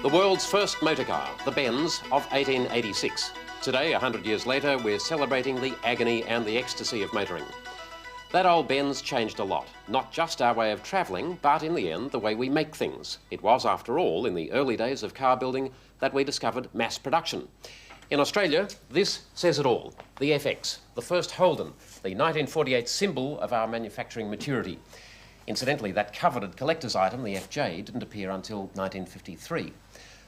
The world's first motor car, the Benz of 1886. Today, 100 years later, we're celebrating the agony and the ecstasy of motoring. That old Benz changed a lot, not just our way of travelling, but in the end, the way we make things. It was, after all, in the early days of car building that we discovered mass production. In Australia, this says it all. The FX, the first Holden, the 1948 symbol of our manufacturing maturity. Incidentally, that coveted collector's item, the FJ, didn't appear until 1953.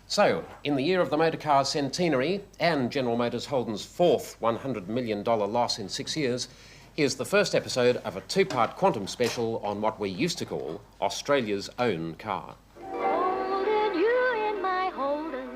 So, in the year of the motor car's centenary and General Motors.Holden's fourth $100 million loss in 6 years, here's the first episode of a two-part quantum special on what we used to call Australia's own car. Holden, you in my Holden,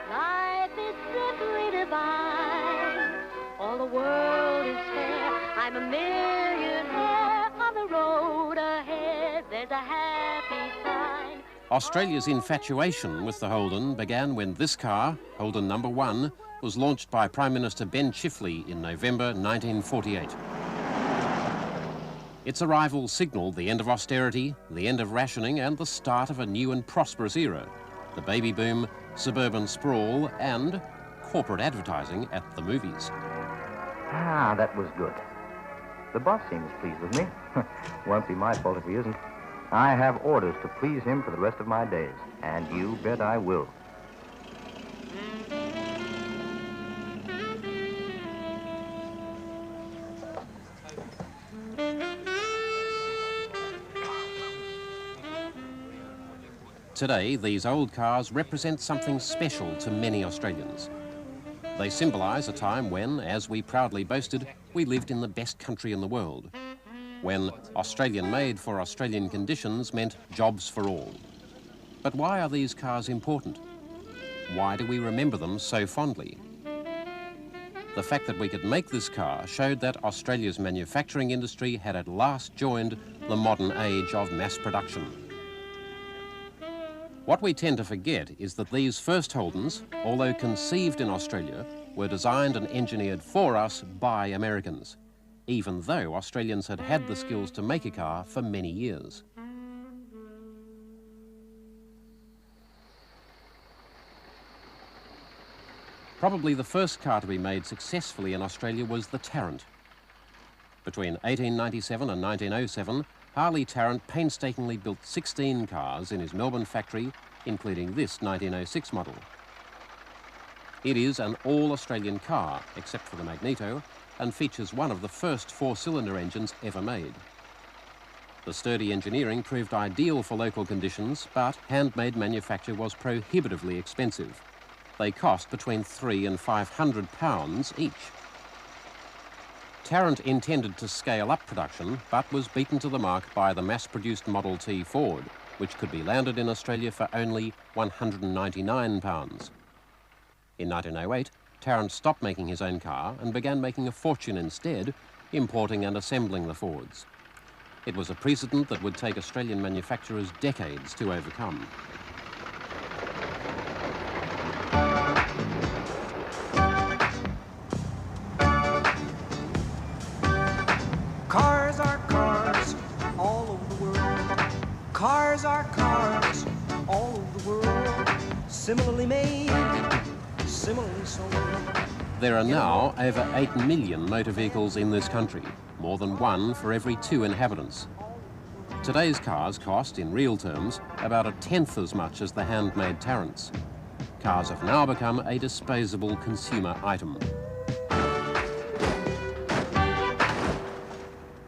life is simply divine. All the world is fair, I'm a millionaire. On the road ahead, there's a happy sign. Australia's infatuation with the Holden began when this car, Holden No. 1, was launched by Prime Minister Ben Chifley in November 1948. Its arrival signalled the end of austerity, the end of rationing, and the start of a new and prosperous era. The baby boom, suburban sprawl, and corporate advertising at the movies. Ah, that was good. The boss seems pleased with me. Won't be my fault if he isn't. I have orders to please him for the rest of my days, and you bet I will. Today, these old cars represent something special to many Australians. They symbolise a time when, as we proudly boasted, we lived in the best country in the world. When Australian-made for Australian conditions meant jobs for all. But why are these cars important? Why do we remember them so fondly? The fact that we could make this car showed that Australia's manufacturing industry had at last joined the modern age of mass production. What we tend to forget is that these first Holdens, although conceived in Australia, were designed and engineered for us by Americans, even though Australians had had the skills to make a car for many years. Probably the first car to be made successfully in Australia was the Tarrant. Between 1897 and 1907, Harley Tarrant painstakingly built 16 cars in his Melbourne factory, including this 1906 model. It is an all-Australian car, except for the magneto, and features one of the first four-cylinder engines ever made. The sturdy engineering proved ideal for local conditions, but handmade manufacture was prohibitively expensive. They cost between £300 and £500 each. Tarrant intended to scale up production, but was beaten to the mark by the mass-produced Model T Ford, which could be landed in Australia for only £199. In 1908, Tarrant stopped making his own car and began making a fortune instead, importing and assembling the Fords. It was a precedent that would take Australian manufacturers decades to overcome. Cars are cars all over the world. Cars are cars all over the world. Similarly made, similarly sold. There are now over 8 million motor vehicles in this country, more than one for every 2 inhabitants. Today's cars cost, in real terms, about 1/10 as much as the handmade Tarrants. Cars have now become a disposable consumer item.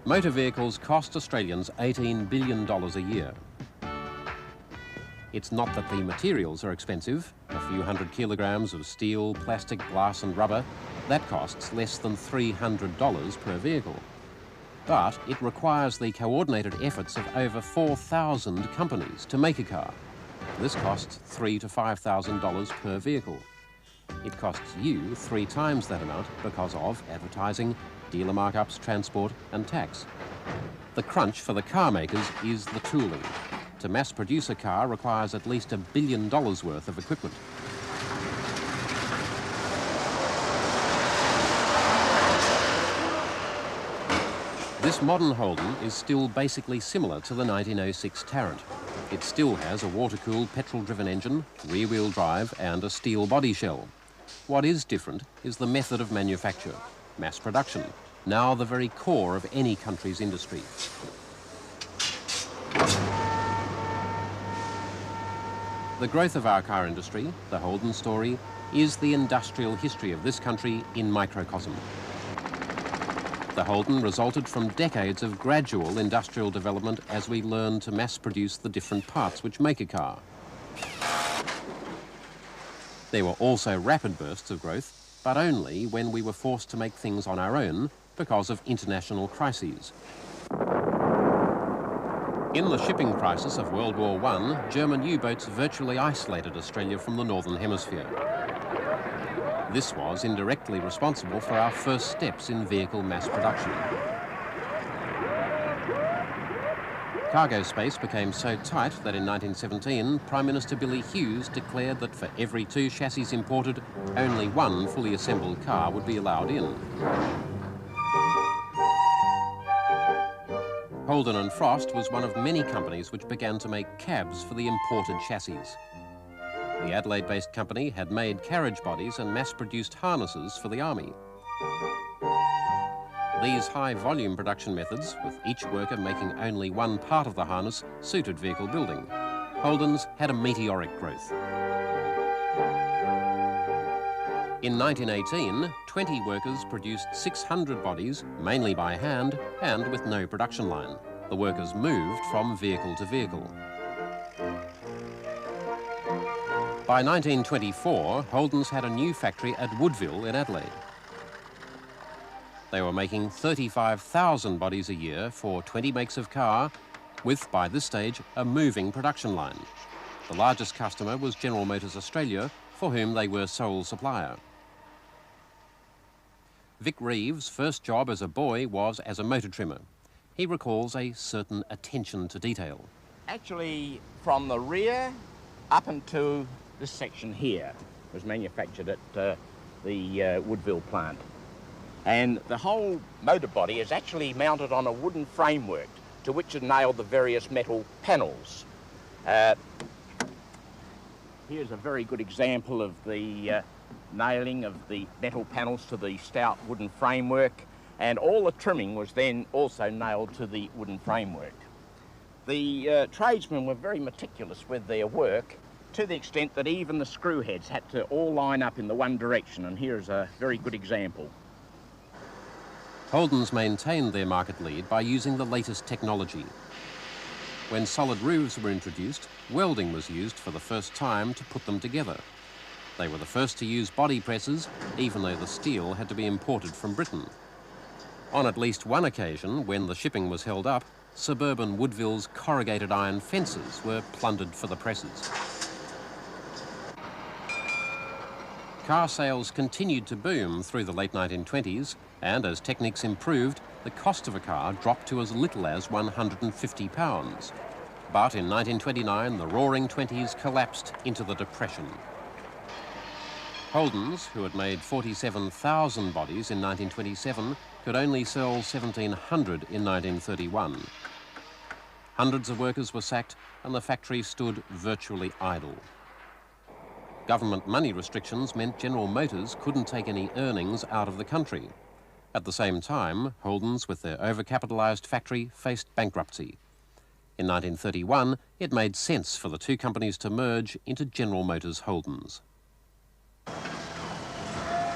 Motor vehicles cost Australians $18 billion a year. It's not that the materials are expensive. A few hundred kilograms of steel, plastic, glass and rubber, that costs less than $300 per vehicle. But it requires the coordinated efforts of over 4,000 companies to make a car. This costs $3,000 to $5,000 per vehicle. It costs you 3 times that amount because of advertising, dealer markups, transport and tax. The crunch for the car makers is the tooling. To mass produce a car requires at least $1 billion worth of equipment. This modern Holden is still basically similar to the 1906 Tarrant. It still has a water-cooled petrol-driven engine, rear-wheel drive and a steel body shell. What is different is the method of manufacture, mass production, now the very core of any country's industry. The growth of our car industry, the Holden story, is the industrial history of this country in microcosm. The Holden resulted from decades of gradual industrial development as we learned to mass produce the different parts which make a car. There were also rapid bursts of growth, but only when we were forced to make things on our own because of international crises. In the shipping crisis of World War I, German U-boats virtually isolated Australia from the Northern Hemisphere. This was indirectly responsible for our first steps in vehicle mass production. Cargo space became so tight that in 1917, Prime Minister Billy Hughes declared that for every 2 chassis imported, only 1 fully assembled car would be allowed in. Holden and Frost was one of many companies which began to make cabs for the imported chassis. The Adelaide-based company had made carriage bodies and mass-produced harnesses for the army. These high-volume production methods, with each worker making only 1 part of the harness, suited vehicle building. Holden's had a meteoric growth. In 1918, 20 workers produced 600 bodies, mainly by hand and with no production line. The workers moved from vehicle to vehicle. By 1924, Holden's had a new factory at Woodville in Adelaide. They were making 35,000 bodies a year for 20 makes of car, with, by this stage, a moving production line. The largest customer was General Motors Australia, for whom they were sole supplier. Vic Reeves' first job as a boy was as a motor trimmer. He recalls a certain attention to detail. Actually, from the rear up into this section here was manufactured at the Woodville plant. And the whole motor body is actually mounted on a wooden framework to which are nailed the various metal panels. Here's a very good example of the nailing of the metal panels to the stout wooden framework, and all the trimming was then also nailed to the wooden framework. The tradesmen were very meticulous with their work, to the extent that even the screw heads had to all line up in the one direction, and here's a very good example. Holden's maintained their market lead by using the latest technology. When solid roofs were introduced, welding was used for the first time to put them together. They were the first to use body presses, even though the steel had to be imported from Britain. On at least one occasion, when the shipping was held up, suburban Woodville's corrugated iron fences were plundered for the presses. Car sales continued to boom through the late 1920s, and as techniques improved, the cost of a car dropped to as little as £150. But in 1929, the Roaring Twenties collapsed into the Depression. Holden's, who had made 47,000 bodies in 1927, could only sell 1,700 in 1931. Hundreds of workers were sacked, and the factory stood virtually idle. Government money restrictions meant General Motors couldn't take any earnings out of the country. At the same time, Holden's, with their overcapitalised factory, faced bankruptcy. In 1931, it made sense for the 2 companies to merge into General Motors-Holden's.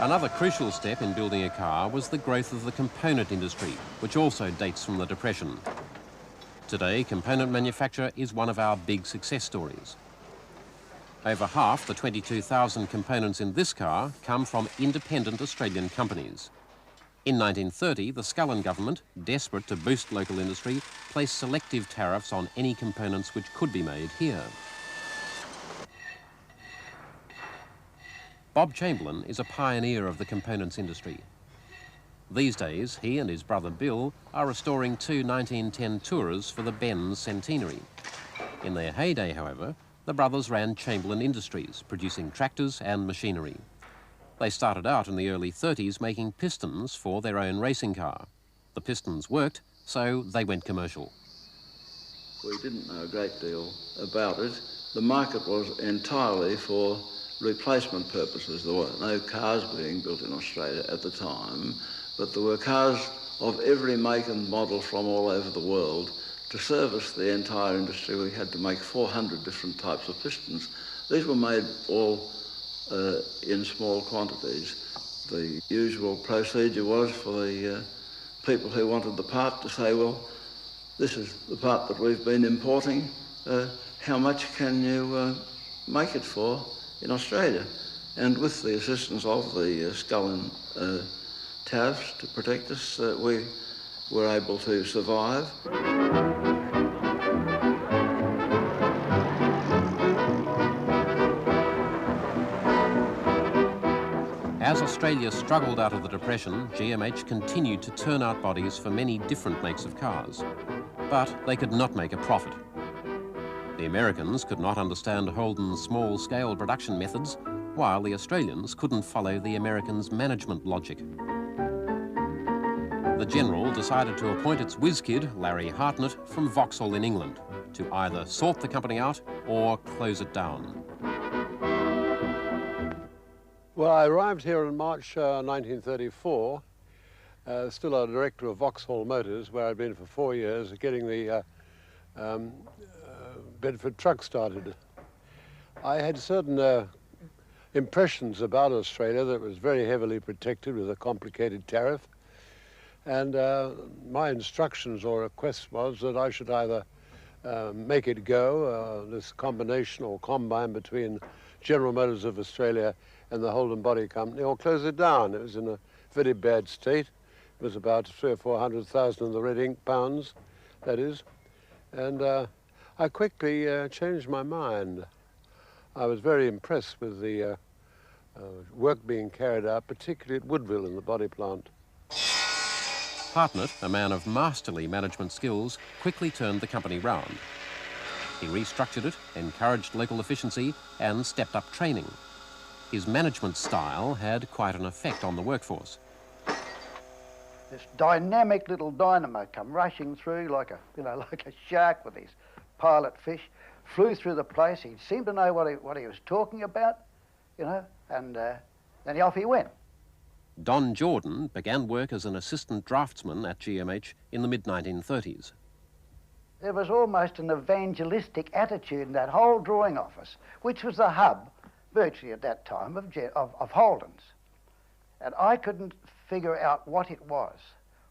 Another crucial step in building a car was the growth of the component industry, which also dates from the Depression. Today, component manufacture is one of our big success stories. Over half the 22,000 components in this car come from independent Australian companies. In 1930, the Scullin government, desperate to boost local industry, placed selective tariffs on any components which could be made here. Bob Chamberlain is a pioneer of the components industry. These days, he and his brother Bill are restoring 2 1910 Tourers for the Benz centenary. In their heyday, however, the brothers ran Chamberlain Industries, producing tractors and machinery. They started out in the early 30s making pistons for their own racing car. The pistons worked, so they went commercial. we didn't know a great deal about it. The market was entirely for replacement purposes. There were no cars being built in Australia at the time, but there were cars of every make and model from all over the world. To service the entire industry, we had to make 400 different types of pistons. These were made all in small quantities. The usual procedure was for the people who wanted the part to say, well, this is the part that we've been importing. How much can you make it for in Australia? And with the assistance of the skull and TAVs to protect us, we were able to survive. As Australia struggled out of the Depression, GMH continued to turn out bodies for many different makes of cars. But they could not make a profit. The Americans could not understand Holden's small-scale production methods, while the Australians couldn't follow the Americans' management logic. The General decided to appoint its whiz kid, Larry Hartnett, from Vauxhall in England, to either sort the company out or close it down. Well, I arrived here in March 1934, still a director of Vauxhall Motors, where I'd been for 4 years, getting the Bedford truck started. I had certain impressions about Australia that it was very heavily protected with a complicated tariff, and my instructions or request was that I should either make it go, this combination or combine between General Motors of Australia and the Holden Body Company, or close it down. It was in a very bad state. It was about 300,000 or 400,000 of the red ink pounds, that is. And I quickly changed my mind. I was very impressed with the work being carried out, particularly at Woodville in the body plant. Hartnett, a man of masterly management skills, quickly turned the company round. He restructured it, encouraged local efficiency, and stepped up training. His management style had quite an effect on the workforce. This dynamic little dynamo come rushing through like a, like a shark with his pilot fish, flew through the place. He seemed to know what he was talking about, and then off he went. Don Jordan began work as an assistant draftsman at GMH in the mid-1930s. There was almost an evangelistic attitude in that whole drawing office, which was the hub, virtually at that time, of Holden's. And I couldn't figure out what it was,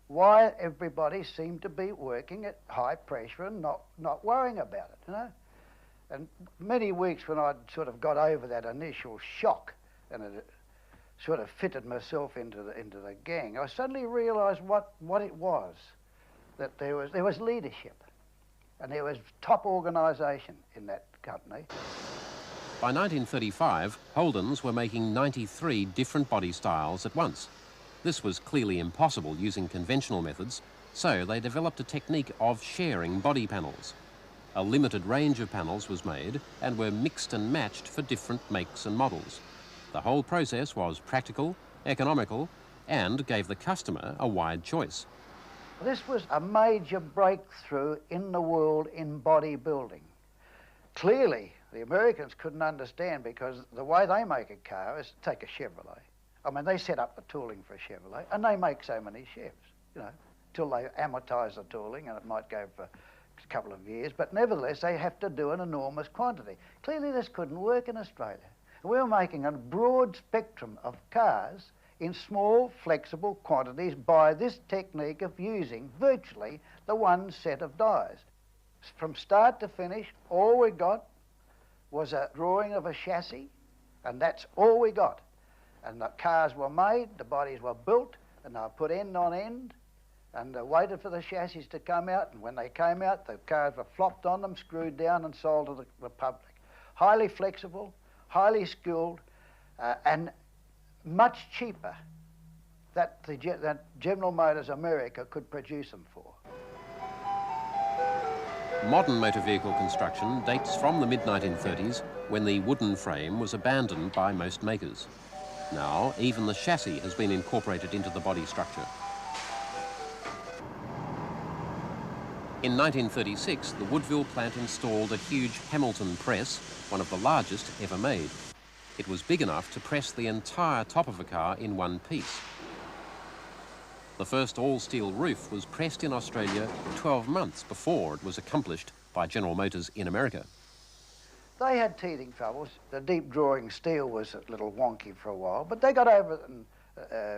why everybody seemed to be working at high pressure and not worrying about it, And many weeks when I'd sort of got over that initial shock and it sort of fitted myself into the gang, I suddenly realised what it was, that there was leadership and there was top organisation in that company. By 1935, Holdens were making 93 different body styles at once. This was clearly impossible using conventional methods, so they developed a technique of sharing body panels. A limited range of panels was made and were mixed and matched for different makes and models. The whole process was practical, economical, and gave the customer a wide choice. This was a major breakthrough in the world in bodybuilding. Clearly, the Americans couldn't understand, because the way they make a car is take a Chevrolet. I mean, they set up the tooling for a Chevrolet, and they make so many Chevs, till they amortise the tooling, and it might go for a couple of years, but nevertheless, they have to do an enormous quantity. Clearly, this couldn't work in Australia. We were making a broad spectrum of cars in small, flexible quantities by this technique of using virtually the one set of dies. From start to finish, all we got was a drawing of a chassis, and that's all we got. And the cars were made, the bodies were built, and they were put end on end, and they waited for the chassis to come out, and when they came out, the cars were flopped on them, screwed down, and sold to the public. Highly flexible, highly skilled, and much cheaper that General Motors America could produce them for. Modern motor vehicle construction dates from the mid-1930s, when the wooden frame was abandoned by most makers. Now, even the chassis has been incorporated into the body structure. In 1936, the Woodville plant installed a huge Hamilton press, one of the largest ever made. It was big enough to press the entire top of a car in one piece. The first all-steel roof was pressed in Australia 12 months before it was accomplished by General Motors in America. They had teething troubles. The deep drawing steel was a little wonky for a while, but they got over it and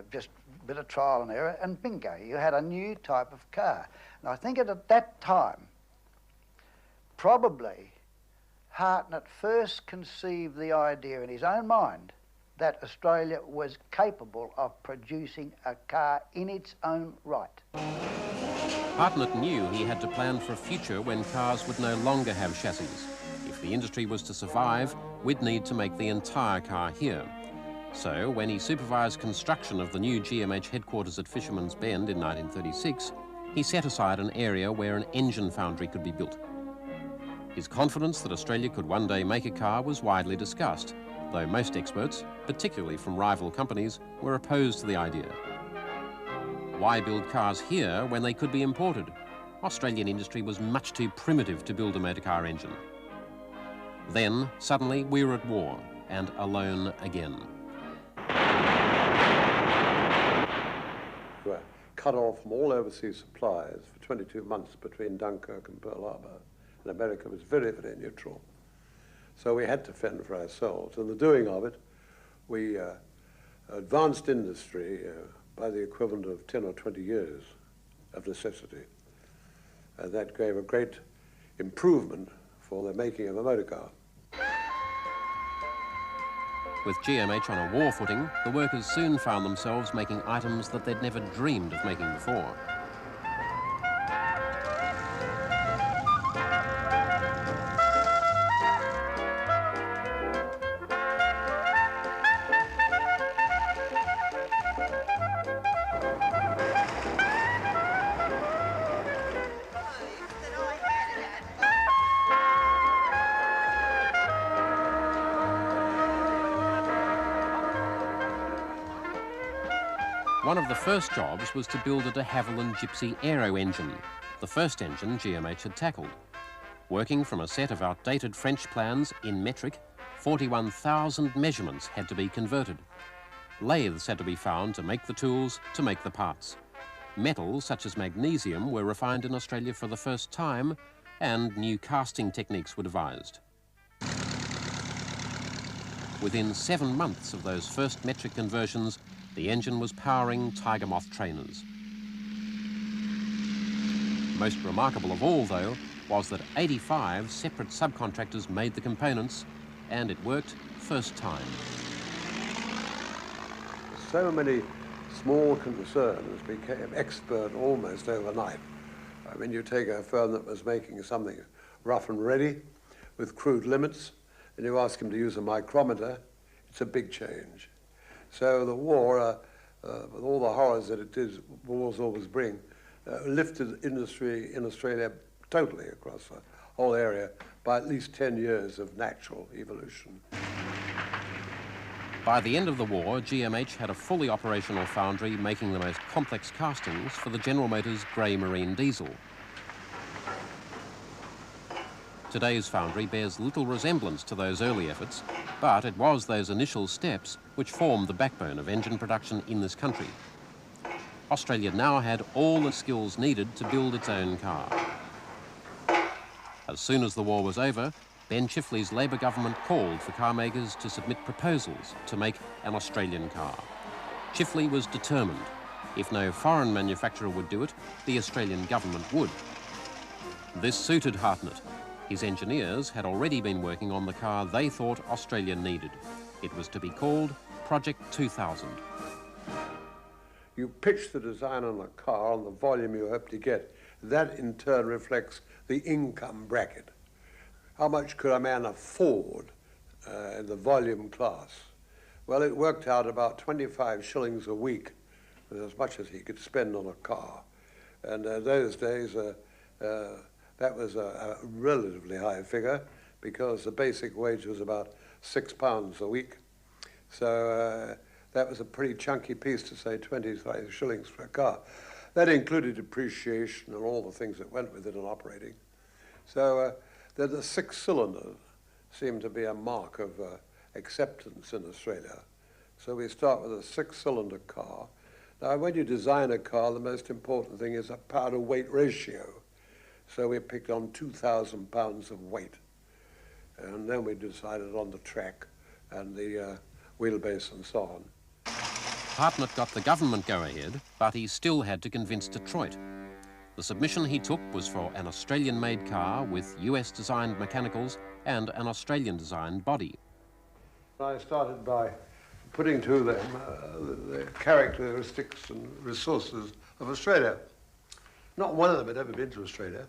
just a bit of trial and error, and bingo, you had a new type of car. And I think at that time, probably Hartnett first conceived the idea in his own mind that Australia was capable of producing a car in its own right. Hartnett knew he had to plan for a future when cars would no longer have chassis. If the industry was to survive, we'd need to make the entire car here. So when he supervised construction of the new GMH headquarters at Fisherman's Bend in 1936, he set aside an area where an engine foundry could be built. His confidence that Australia could one day make a car was widely discussed, though most experts, particularly from rival companies, were opposed to the idea. Why build cars here when they could be imported? Australian industry was much too primitive to build a motor car engine. Then, suddenly, we were at war, and alone again. We were cut off from all overseas suppliers for 22 months between Dunkirk and Pearl Harbor, and America was very, very neutral. So we had to fend for ourselves. In the doing of it, we advanced industry by the equivalent of 10 or 20 years of necessity. And that gave a great improvement for the making of a motor car. With GMH on a war footing, the workers soon found themselves making items that they'd never dreamed of making before. One of the first jobs was to build a de Havilland Gypsy aero engine, the first engine GMH had tackled. Working from a set of outdated French plans in metric, 41,000 measurements had to be converted. Lathes had to be found to make the tools, to make the parts. Metals such as magnesium were refined in Australia for the first time, and new casting techniques were devised. Within 7 months of those first metric conversions, the engine was powering Tiger Moth trainers. Most remarkable of all, though, was that 85 separate subcontractors made the components, and it worked first time. So many small concerns became expert almost overnight. I mean, you take a firm that was making something rough and ready with crude limits, and you ask him to use a micrometer, it's a big change. So the war, with all the horrors that it did, wars always bring, lifted industry in Australia totally across the whole area by at least 10 years of natural evolution. By the end of the war, GMH had a fully operational foundry making the most complex castings for the General Motors Grey Marine diesel. Today's foundry bears little resemblance to those early efforts, but it was those initial steps which formed the backbone of engine production in this country. Australia now had all the skills needed to build its own car. As soon as the war was over, Ben Chifley's Labor government called for car makers to submit proposals to make an Australian car. Chifley was determined. If no foreign manufacturer would do it, the Australian government would. This suited Hartnett. His engineers had already been working on the car they thought Australia needed. It was to be called Project 2000. You pitch the design on a car on the volume you hope to get. That in turn reflects the income bracket. How much could a man afford in the volume class? Well, it worked out about 25 shillings a week, as much as he could spend on a car. And those days, that was a relatively high figure because the basic wage was about £6 a week. So that was a pretty chunky piece to say 25 shillings for a car. That included depreciation and all the things that went with it and operating. So then the 6-cylinder seemed to be a mark of acceptance in Australia. So we start with a 6-cylinder car. Now, when you design a car, the most important thing is a power-to-weight ratio. So we picked on 2,000 pounds of weight. And then we decided on the track and the wheelbase and so on. Hartnett got the government go-ahead, but he still had to convince Detroit. The submission he took was for an Australian-made car with US-designed mechanicals and an Australian-designed body. I started by putting to them the characteristics and resources of Australia. Not one of them had ever been to Australia,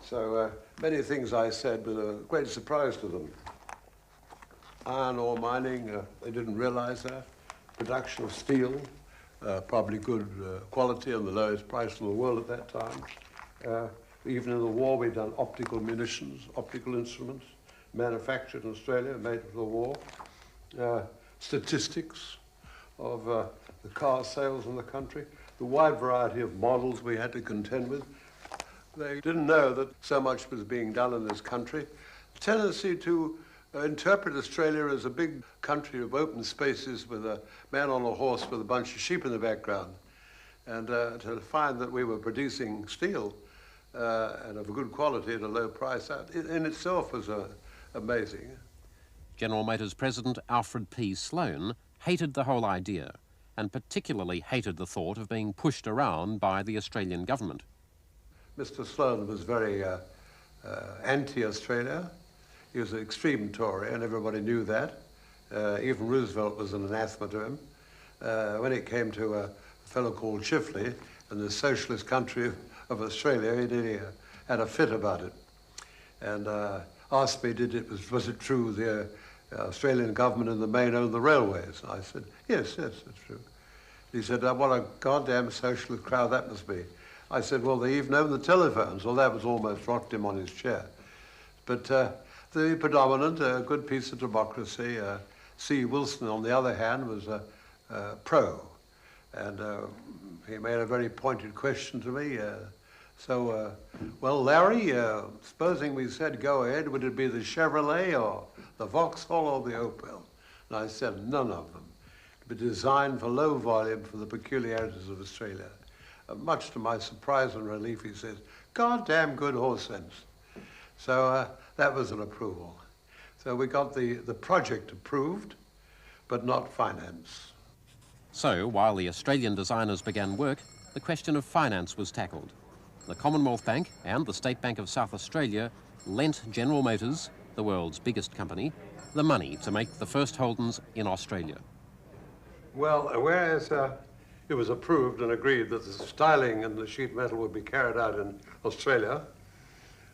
so many things I said were a great surprise to them. Iron ore mining, they didn't realize that. Production of steel, probably good quality and the lowest price in the world at that time. Even in the war, we'd done optical munitions, optical instruments, manufactured in Australia, made for the war. Statistics of the car sales in the country, the wide variety of models we had to contend with. They didn't know that so much was being done in this country. The tendency to interpret Australia as a big country of open spaces with a man on a horse with a bunch of sheep in the background. And to find that we were producing steel and of good quality at a low price, that in itself was amazing. General Motors President Alfred P. Sloan hated the whole idea and particularly hated the thought of being pushed around by the Australian government. Mr. Sloan was very anti-Australia. He was an extreme Tory, and everybody knew that. Even Roosevelt was an anathema to him. When it came to a fellow called Chifley in the socialist country of Australia, he nearly had a fit about it. And asked me, was it true the Australian government in the main owned the railways? I said, yes, it's true. He said, what a goddamn socialist crowd that must be. I said, well, they even own the telephones. Well, that was almost rocked him on his chair. But the predominant, good piece of democracy, C. Wilson, on the other hand, was pro. And he made a very pointed question to me. Well, Larry, supposing we said go ahead, would it be the Chevrolet or the Vauxhall or the Opel? And I said, none of them. It would be designed for low volume for the peculiarities of Australia. Much to my surprise and relief, he says, goddamn good horse sense. So that was an approval. So we got the project approved, but not finance. So, while the Australian designers began work, the question of finance was tackled. The Commonwealth Bank and the State Bank of South Australia lent General Motors, the world's biggest company, the money to make the first Holdens in Australia. Well, whereas it was approved and agreed that the styling and the sheet metal would be carried out in Australia,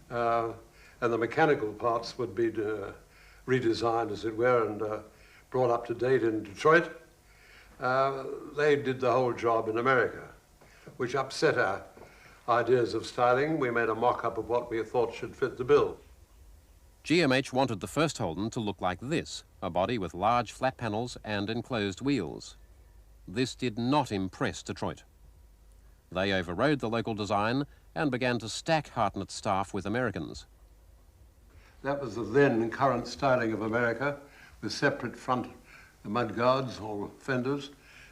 and the mechanical parts would be redesigned, as it were, and brought up to date in Detroit, they did the whole job in America, which upset our ideas of styling. We made a mock-up of what we thought should fit the bill. GMH wanted the first Holden to look like this, a body with large flat panels and enclosed wheels. This did not impress Detroit. They overrode the local design and began to stack Hartnett's staff with Americans. That was the then current styling of America, with separate front mudguards or fenders,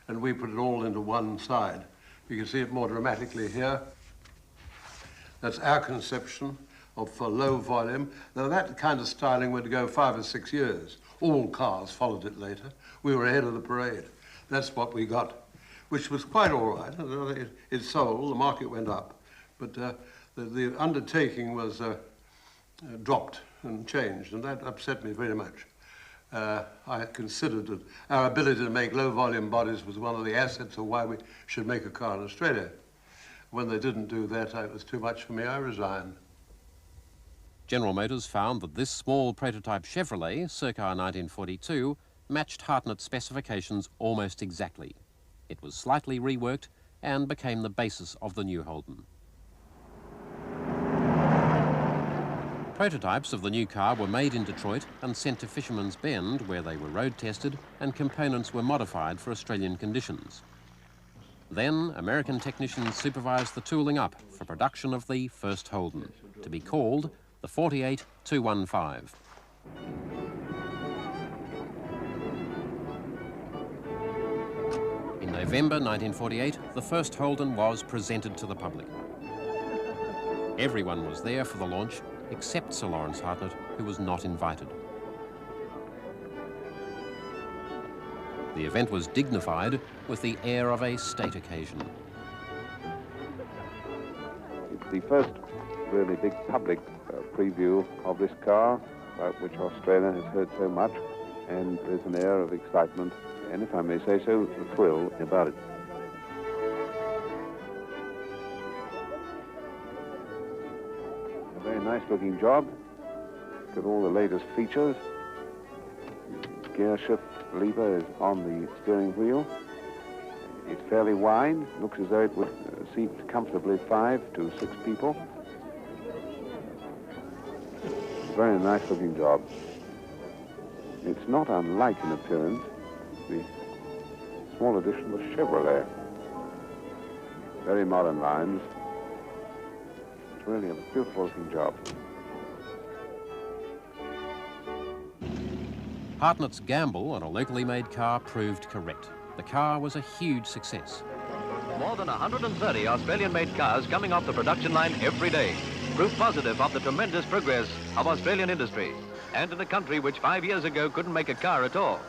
and we put it all into one side. You can see it more dramatically here. That's our conception for low volume. Now that kind of styling would go 5 or 6 years. All cars followed it later. We were ahead of the parade. That's what we got, which was quite all right. It sold, the market went up, but the undertaking was dropped and changed, and that upset me very much. I had considered that our ability to make low-volume bodies was one of the assets of why we should make a car in Australia. When they didn't do that, it was too much for me. I resigned. General Motors found that this small prototype Chevrolet, circa 1942, matched Hartnett's specifications almost exactly. It was slightly reworked and became the basis of the new Holden. Prototypes of the new car were made in Detroit and sent to Fisherman's Bend, where they were road tested and components were modified for Australian conditions. Then American technicians supervised the tooling up for production of the first Holden, to be called the 48-215. In November 1948, the first Holden was presented to the public. Everyone was there for the launch, except Sir Lawrence Hartnett, who was not invited. The event was dignified with the air of a state occasion. It's the first really big public preview of this car, about which Australia has heard so much, and there's an air of excitement, and if I may say so, a thrill about it. A very nice looking job, got all the latest features. Gear shift lever is on the steering wheel. It's fairly wide, looks as though it would seat comfortably 5 to 6 people. Very nice looking job. It's not unlike in appearance the small edition of Chevrolet. Very modern lines. It's really a beautiful looking job. Hartnett's gamble on a locally made car proved correct. The car was a huge success. More than 130 Australian-made cars coming off the production line every day. Proof positive of the tremendous progress of Australian industry, and in a country which 5 years ago couldn't make a car at all.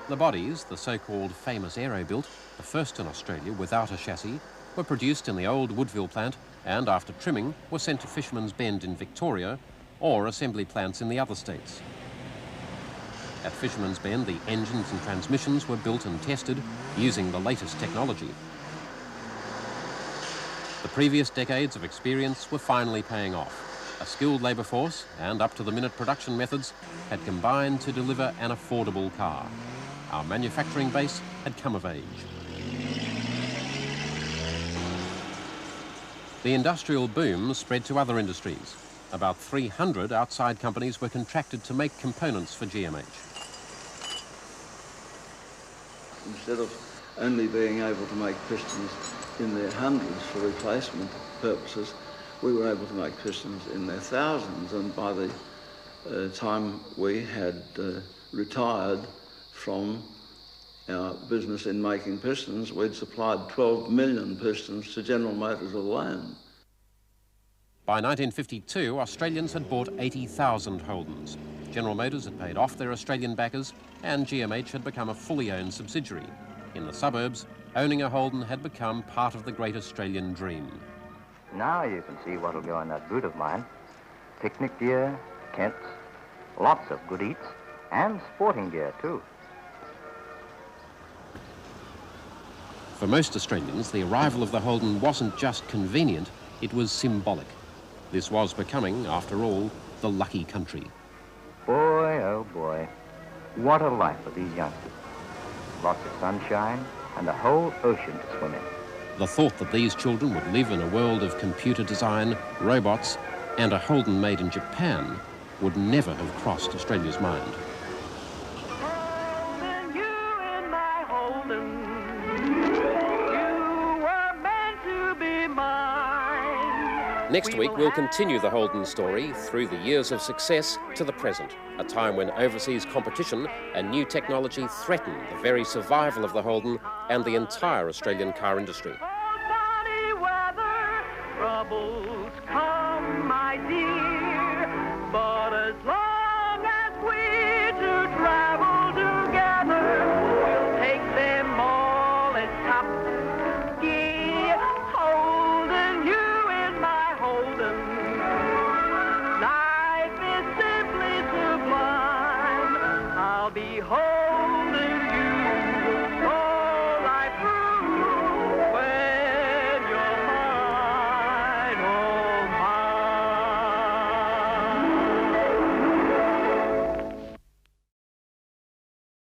The bodies, the so-called famous aero-built, the first in Australia without a chassis, were produced in the old Woodville plant and after trimming were sent to Fisherman's Bend in Victoria or assembly plants in the other states. At Fisherman's Bend, the engines and transmissions were built and tested using the latest technology. The previous decades of experience were finally paying off. A skilled labour force and up-to-the-minute production methods had combined to deliver an affordable car. Our manufacturing base had come of age. The industrial boom spread to other industries. About 300 outside companies were contracted to make components for GMH. Instead of only being able to make pistons in their hundreds for replacement purposes, we were able to make pistons in their thousands, and by the time we had retired from our business in making pistons, we'd supplied 12 million pistons to General Motors alone. By 1952, Australians had bought 80,000 Holdens. General Motors had paid off their Australian backers, and GMH had become a fully owned subsidiary. In the suburbs, owning a Holden had become part of the great Australian dream. Now you can see what'll go in that boot of mine. Picnic gear, tents, lots of good eats, and sporting gear too. For most Australians, the arrival of the Holden wasn't just convenient, it was symbolic. This was becoming, after all, the lucky country. Boy, oh boy, what a life for these youngsters. Lots of sunshine and a whole ocean to swim in. The thought that these children would live in a world of computer design, robots, and a Holden made in Japan would never have crossed Australia's mind. Holden, you in my Holden. You were meant to be mine. Next week, we'll continue the Holden story through the years of success to the present, a time when overseas competition and new technology threaten the very survival of the Holden and the entire Australian car industry. Sunny weather, troubles come, my dear, but as long